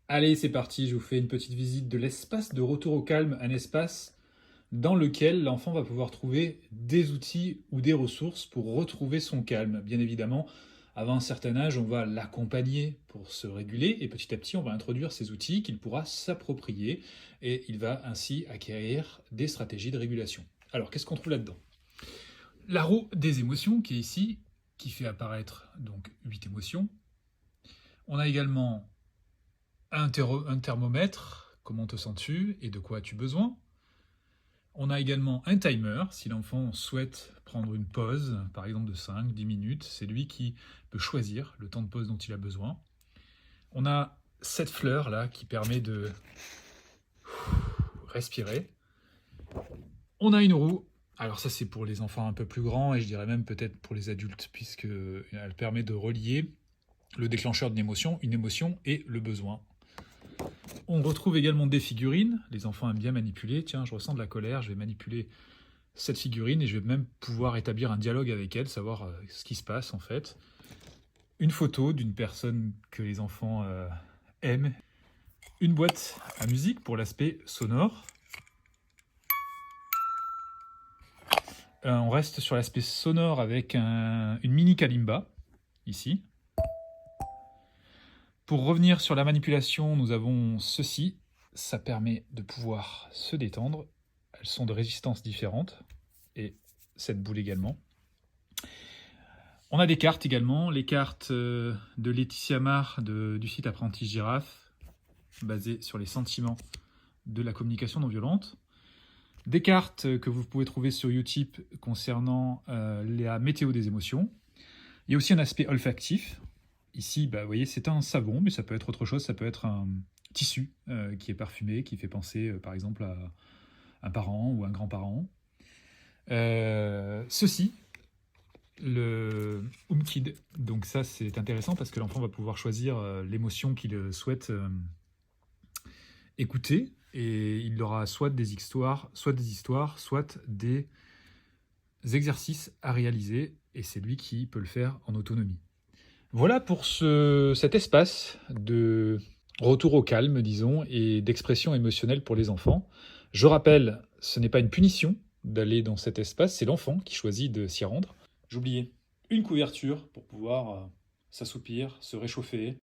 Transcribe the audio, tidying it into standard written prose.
Allez, c'est parti, je vous fais une petite visite de l'espace de retour au calme, un espace dans lequel l'enfant va pouvoir trouver des outils ou des ressources pour retrouver son calme. Bien évidemment, avant un certain âge, on va l'accompagner pour se réguler et petit à petit, on va introduire ces outils qu'il pourra s'approprier et il va ainsi acquérir des stratégies de régulation. Alors, qu'est-ce qu'on trouve là-dedans? La roue des émotions qui est ici, qui fait apparaître donc 8 émotions. On a également un thermomètre, comment te sens-tu et de quoi as-tu besoin. On a également un timer, si l'enfant souhaite prendre une pause, par exemple de 5-10 minutes, c'est lui qui peut choisir le temps de pause dont il a besoin. On a cette fleur là qui permet de respirer. On a une roue, alors ça c'est pour les enfants un peu plus grands et je dirais même peut-être pour les adultes puisque elle permet de relier le déclencheur d'une une émotion et le besoin. On retrouve également des figurines. Les enfants aiment bien manipuler. Tiens, je ressens de la colère, je vais manipuler cette figurine et je vais même pouvoir établir un dialogue avec elle, savoir ce qui se passe en fait. Une photo d'une personne que les enfants aiment. Une boîte à musique pour l'aspect sonore. On reste sur l'aspect sonore avec une mini kalimba, ici. Pour revenir sur la manipulation, nous avons ceci. Ça permet de pouvoir se détendre. Elles sont de résistances différentes. Et cette boule également. On a des cartes également. Les cartes de Laetitia Marr du site Apprenti Girafe, basées sur les sentiments de la communication non violente. Des cartes que vous pouvez trouver sur Utip concernant la météo des émotions. Il y a aussi un aspect olfactif. Ici, vous voyez, c'est un savon, mais ça peut être autre chose. Ça peut être un tissu qui est parfumé, qui fait penser, par exemple, à un parent ou un grand-parent. Ceci, le HomeKid. Donc ça, c'est intéressant parce que l'enfant va pouvoir choisir l'émotion qu'il souhaite écouter. Et il aura soit des histoires, soit des exercices à réaliser. Et c'est lui qui peut le faire en autonomie. Voilà pour cet espace de retour au calme, disons, et d'expression émotionnelle pour les enfants. Je rappelle, ce n'est pas une punition d'aller dans cet espace, c'est l'enfant qui choisit de s'y rendre. J'oubliais une couverture pour pouvoir s'assoupir, se réchauffer.